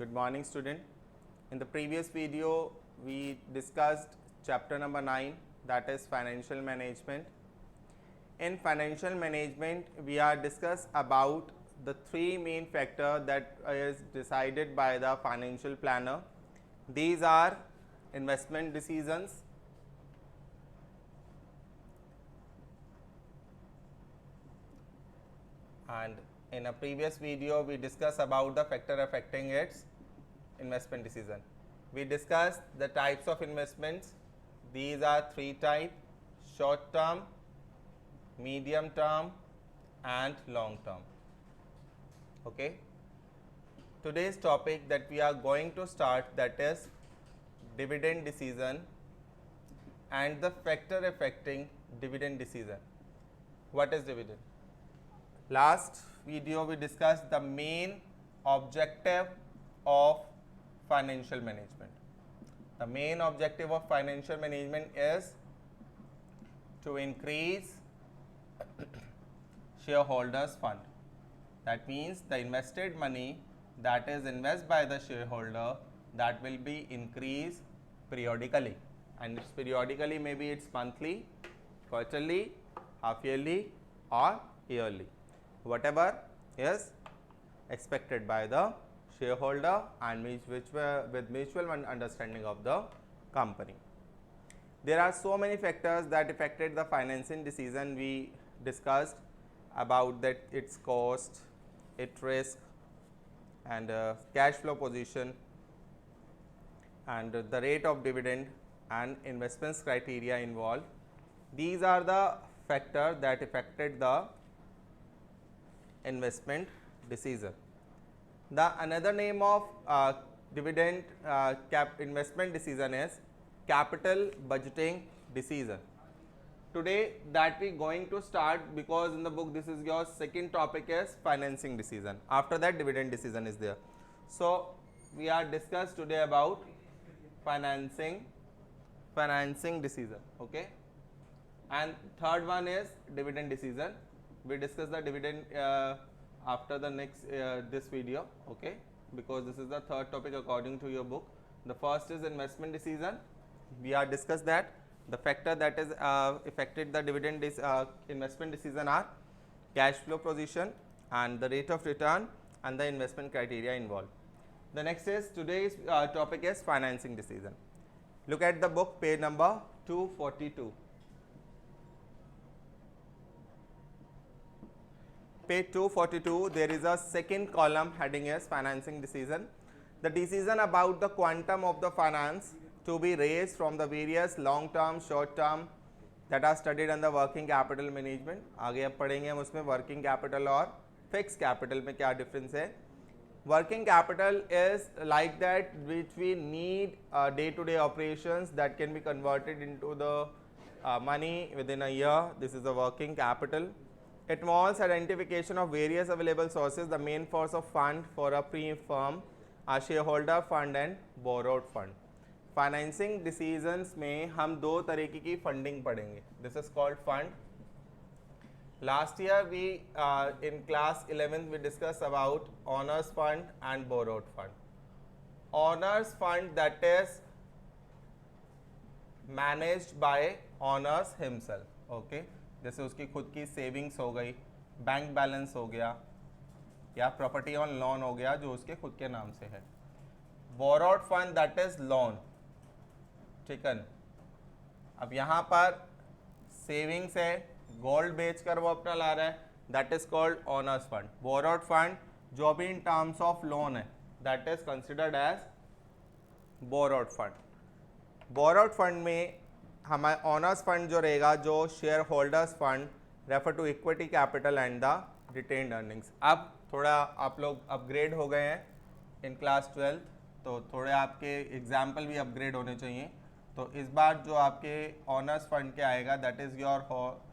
Good morning, student. In the previous video, we discussed chapter number 9, that is financial management. In financial management, we are discuss about the three main factors that is decided by the financial planner. These are investment decisions, and in a previous video we discussed about the factor affecting its investment decision. We discussed the types of investments. These are three types: short term, medium term and long term. Okay, today's topic that we are going to start, that is dividend decision and the factor affecting dividend decision. What is dividend? Last video we discussed the main objective of financial management. The main objective of financial management is to increase shareholders fund. That means the invested money that is invested by the shareholder, that will be increased periodically, and it's periodically, maybe it's monthly, quarterly, half yearly or yearly, whatever is expected by the shareholder and with mutual understanding of the company. There are so many factors that affected the financing decision. We discussed about that, its cost, its risk and cash flow position and the rate of dividend and investments criteria involved. These are the factors that affected the investment decision. The another name of dividend investment decision is capital budgeting decision. Today that we going to start, because in the book this is your second topic is financing decision. After that dividend decision is there. So we are discussed today about financing decision. Okay, and third one is dividend decision. We discuss the dividend after the next this video. Okay, because this is the third topic according to your book. The first is investment decision. We are discussed that the factor that is affected the dividend investment decision are cash flow position and the rate of return and the investment criteria involved. The next is today's topic is financing decision. Look at the book, page number 242. Page 242, there is a second column, heading is financing decision. The decision about the quantum of the finance to be raised from the various long term, short term that are studied under working capital management. आगे अब पढ़ेंगे हम उसमें working capital और fixed capital में क्या difference है. Working capital is like that which we need day to day operations that can be converted into the money within a year. This is the working capital. It involves identification of various available sources. The main source of fund for a pre-firm are shareholder fund and borrowed fund. Financing decisions में हम दो तरीके की funding पढ़ेंगे. This is called fund. Last year we in class 11th we discuss about owners fund and borrowed fund. Owners fund that is managed by owners himself. Okay, जैसे उसकी खुद की सेविंग्स हो गई, बैंक बैलेंस हो गया या प्रॉपर्टी ऑन लोन हो गया जो उसके खुद के नाम से है. Borrowed fund that is loan. ठीक है, अब यहाँ पर सेविंग्स है, गोल्ड बेचकर वो अपना ला रहा है, that is called owners fund. Borrowed fund जो भी इन टर्म्स ऑफ लोन है, that is considered as borrowed fund. Borrowed fund में हमारे ऑनर्स फंड जो रहेगा, जो share holders fund refer to equity capital and the retained earnings. अब थोड़ा आप लोग अपग्रेड हो गए हैं इन क्लास 12th, तो थोड़े आपके एग्जाम्पल भी अपग्रेड होने चाहिए. तो इस बार जो आपके ऑनर्स फंड के आएगा, that is your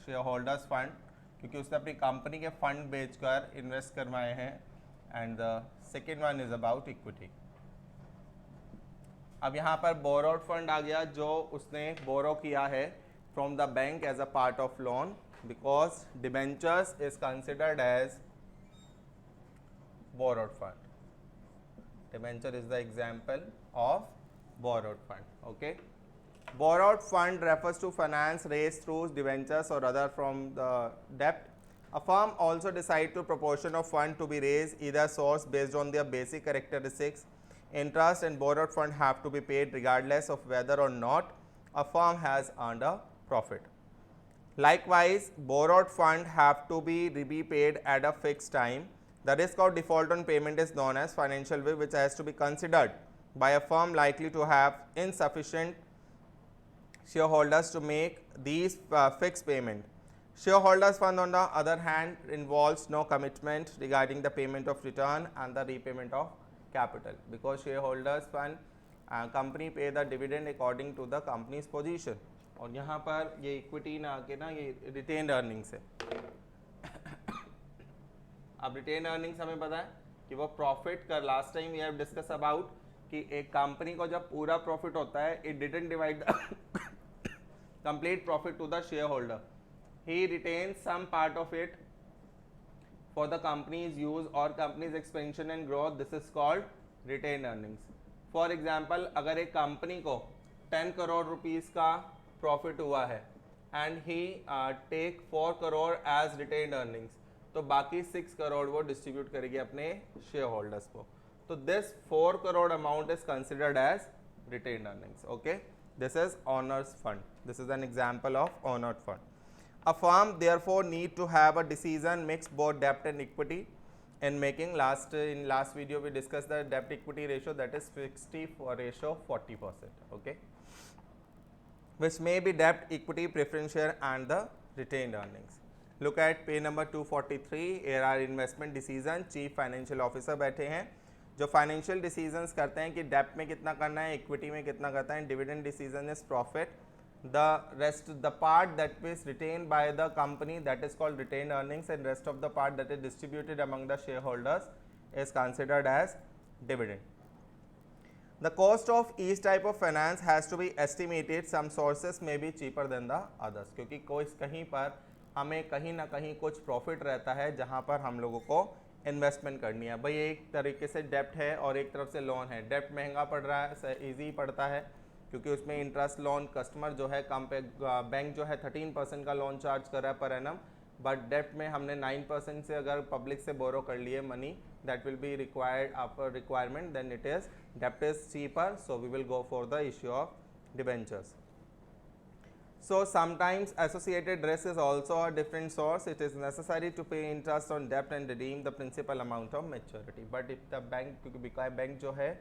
share holders fund, क्योंकि उसने अपनी कंपनी के फंड बेचकर इन्वेस्ट करवाए हैं. And the second one is about equity. अब यहाँ पर बोरोड फंड आ गया, जो उसने बोरो किया है from the bank as a part of loan, because debentures is considered as borrowed fund. Debenture is the example of borrowed fund. Okay. Borrowed fund refers to finance raised through debentures or other from the debt. A firm also decide to proportion of fund to be raised either source based on their basic characteristics. Interest and borrowed fund have to be paid regardless of whether or not a firm has earned a profit. Likewise, borrowed fund have to be paid at a fixed time. The risk of default on payment is known as financial risk, which has to be considered by a firm likely to have insufficient shareholders to make these fixed payment. Shareholders fund on the other hand involves no commitment regarding the payment of return and the repayment of capital, because shareholders fund company pay the dividend according to the company's position. और यहाँ पर ये equity ना आके ना ये retained earnings है. अब रिटेन अर्निंग्स हमें पता है कि वो प्रॉफिट कर, last time we have discuss about कि एक कंपनी को जब पूरा प्रॉफिट होता है it didn't divide the complete profit to the shareholder, he retains some part of it for the company's use और company's expansion and growth. This is called retain earnings. For example, अगर एक company को 10 crore rupees का profit हुआ है and he take 4 crore as retain earnings, तो बाकी 6 करोड़ वो डिस्ट्रीब्यूट करेगी अपने शेयर होल्डर्स को. तो this 4 crore amount is considered as retain earnings. Okay, this is owners fund. This is an example of owned fund. A firm therefore need to have a decision mix both debt and equity in making. In last video we discussed the debt equity ratio, that is 60 for ratio 40%. Okay, which may be debt, equity, preference share and the retained earnings. Look at page number 243. Here are investment decision. Chief financial officer बैठे हैं जो financial decisions करते हैं कि डेप्ट में कितना करना है, इक्विटी में कितना करता है. Dividend decision is profit. The rest, the part that is retained by the company, that is called retained earnings, and rest of the part that is distributed among the shareholders is considered as dividend. The cost of each type of finance has to be estimated. Some sources may be cheaper than the others, क्योंकि कोई कहीं पर हमें कहीं ना कहीं कुछ profit रहता है जहाँ पर हम लोगों को इन्वेस्टमेंट करनी है. भाई एक तरीके से डेप्ट है और एक तरफ से लोन है. डेप्ट महंगा पड़ रहा है, ईजी पड़ता है क्योंकि उसमें इंटरेस्ट लोन कस्टमर जो है कम पे, बैंक जो है 13% का लोन चार्ज कर रहा है पर एनम, बट डेप्ट में हमने 9% से अगर पब्लिक से बोरो कर लिए money, that will be required after requirement, then it is डेप्ट is cheaper, so we will go for the issue of debentures. So sometimes associated risk is also a different source. It is necessary to pay interest on debt and redeem the principal amount of maturity. But if the bank, क्योंकि bank जो है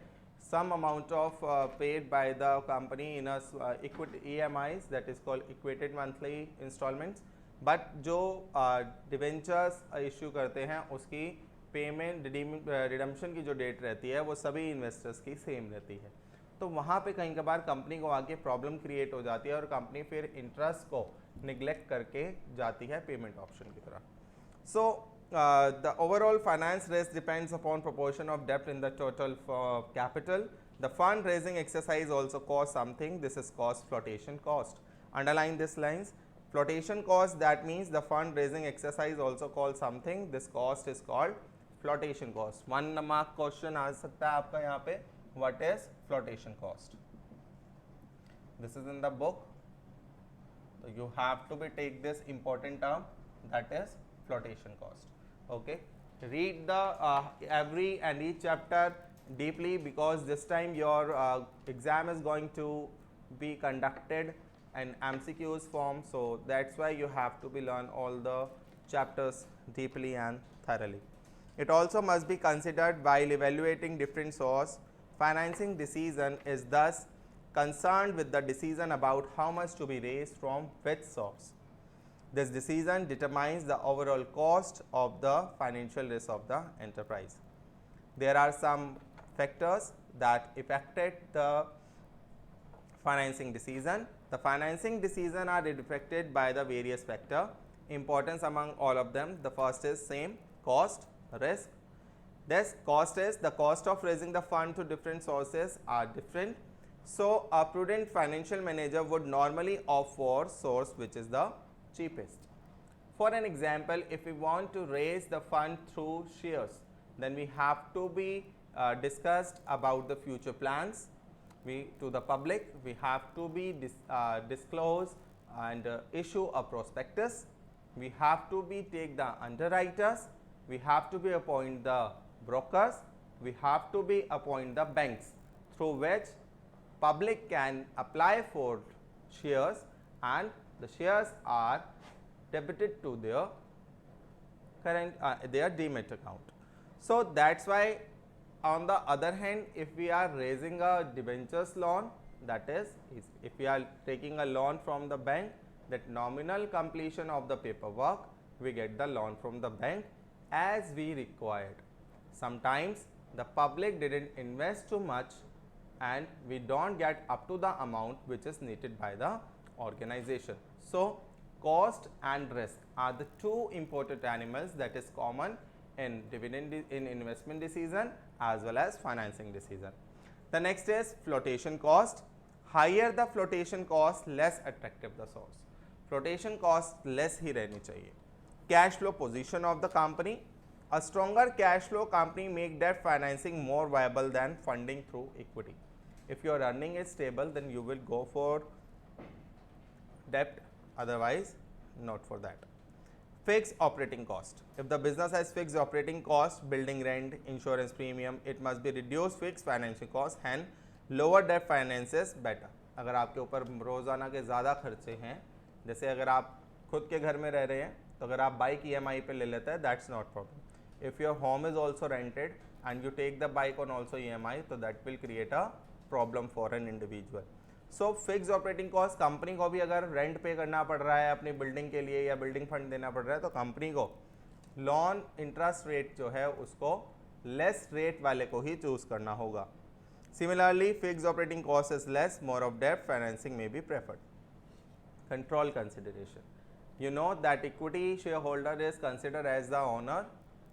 some amount of paid by the company in a equity EMIs, that is called equated monthly installments. But जो debentures issue करते हैं उसकी payment redemption की जो date रहती है वो सभी इन्वेस्टर्स की सेम रहती है. तो वहाँ पे कहीं कभार कंपनी को आगे प्रॉब्लम क्रिएट हो जाती है और कंपनी फिर इंटरेस्ट को निगलेक्ट करके जाती है पेमेंट ऑप्शन की तरफ. सो the overall finance risk depends upon proportion of debt in the total capital. The fundraising exercise also costs something. This is cost flotation cost. Underline this lines. Flotation cost, that means the fundraising exercise also called something. This cost is called flotation cost. 1 mark question आ सकता है आपका यहाँ पे. What is flotation cost? This is in the book. So you have to be take this important term, that is flotation cost. Okay, read the every and each chapter deeply, because this time your exam is going to be conducted in MCQs form, so that's why you have to be learn all the chapters deeply and thoroughly. It also must be considered while evaluating different source. Financing decision is thus concerned with the decision about how much to be raised from which source. This decision determines the overall cost of the financial risk of the enterprise. There are some factors that affected the financing decision. The financing decision are affected by the various factors. Importance among all of them, the first is same, cost, risk. This cost is the cost of raising the fund to different sources are different. So a prudent financial manager would normally opt for source which is the cheapest. For an example, if we want to raise the fund through shares, then we have to be discussed about the future plans. We to the public, we have to be disclose and issue a prospectus. We have to be take the underwriters. We have to be appoint the brokers. We have to be appoint the banks through which public can apply for shares, and the shares are debited to their current their demat account. So that's why, on the other hand, if we are raising a debentures loan, that is if we are taking a loan from the bank, that nominal completion of the paperwork, we get the loan from the bank as we required. Sometimes the public didn't invest too much and we don't get up to the amount which is needed by the organization. So cost and risk are the two important animals that is common in investment decision as well as financing decision. The next is flotation cost. Higher the flotation cost, less attractive the source. Flotation cost less ही रहनी चाहिए. Cash flow position of the company. A stronger cash flow company make debt financing more viable than funding through equity. If your earning is stable, then you will go for debt, otherwise not for that. Fixed operating cost. If the business has fixed operating cost, building rent, insurance premium, it must be reduced fixed financing cost, hence lower debt finances better. अगर आपके ऊपर रोज़ाना के ज़्यादा खर्चे हैं, जैसे अगर आप खुद के घर में रह रहे हैं, तो अगर आप बाइक EMI पे ले लेते हैं, that's not problem. If your home is also rented and you take the bike on also EMI, so that will create a problem for an individual. So fix operating cost, company को भी अगर rent पे करना पड़ रहा है अपनी building के लिए या बिल्डिंग फंड देना पड़ रहा है, तो कंपनी को लोन इंटरेस्ट रेट जो है उसको लेस रेट वाले को ही चूज करना होगा. Similarly fix operating cost is less, more of debt financing may be preferred. Control consideration. You know that equity shareholder is considered as the owner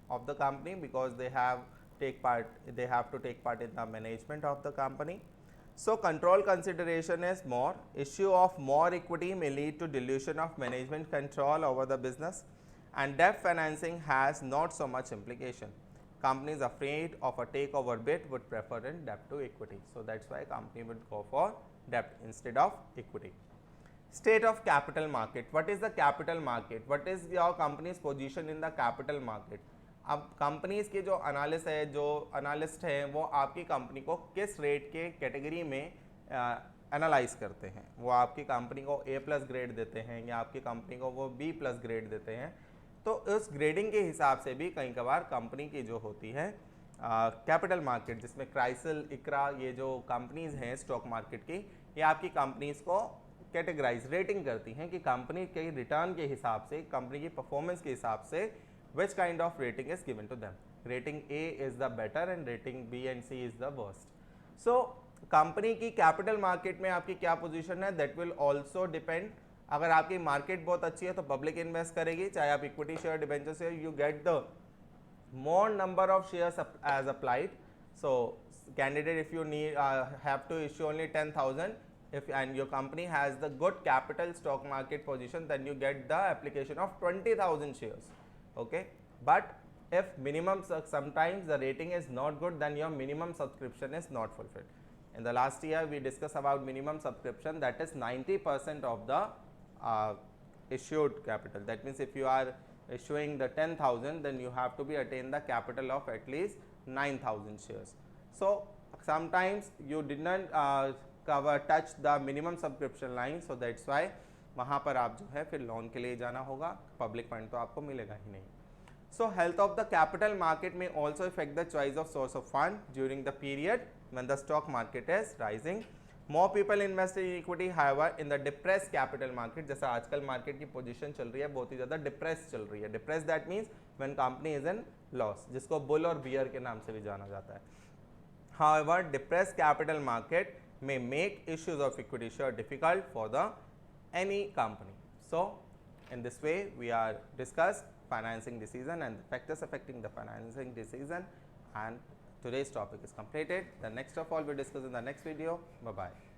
of the company because they have to take part in the management of the company. So control consideration is more. Issue of more equity may lead to dilution of management control over the business, and debt financing has not so much implication. Companies afraid of a takeover bid would prefer in debt to equity. So that's why company would go for debt instead of equity. State of capital market. What is the capital market? What is your company's position in the capital market? अब companies के जो analyst हैं वो आपकी company को किस rate के category में एनालाइज करते हैं. वो आपकी कंपनी को A+ ग्रेड देते हैं या आपकी कंपनी को वो B+ ग्रेड देते हैं. तो उस ग्रेडिंग के हिसाब से भी कई कबार कंपनी की जो होती है कैपिटल मार्केट, जिसमें क्राइसिल, इकरा, ये जो कंपनीज हैं स्टॉक मार्केट की, ये आपकी कंपनीज को कैटेगराइज रेटिंग करती हैं कि कंपनी के रिटर्न के हिसाब से, कंपनी की परफॉर्मेंस के हिसाब से which kind of rating is given to them. Rating A is the better and rating B and C is the worst. So company की कैपिटल मार्केट में आपकी क्या पोजीशन है, that will also depend. अगर आपकी मार्केट बहुत अच्छी है तो पब्लिक इन्वेस्ट करेगी, चाहे आप equity share, debenture share, you get the more number of shares as applied. So candidate, if you need have to issue only 10,000, and your company has the good capital stock market position, then you get the application of 20,000 shares. Okay, but if minimum, sometimes the rating is not good, then your minimum subscription is not fulfilled. In the last year we discussed about minimum subscription, that is 90% of the issued capital. That means if you are issuing the 10,000, then you have to be attain the capital of at least 9,000 shares. So sometimes you did not touch the minimum subscription line, so that's why वहाँ पर आप जो है फिर loan के लिए जाना होगा, पब्लिक फंड तो आपको मिलेगा ही नहीं. So health of the capital market may also affect the choice of source of fund during the period when the stock market is rising. More people invest in equity, however in the depress capital market, जैसा आजकल market की position चल रही है बहुत ही ज़्यादा depress चल रही है. Depress that means when company is in loss, जिसको बुल और बियर के नाम से भी जाना जाता है. However depress capital market may make issues of equity share difficult for the any company. So in this way we are discussed financing decision and the factors affecting the financing decision, and today's topic is completed. The next of all we discuss in the next video. Bye bye.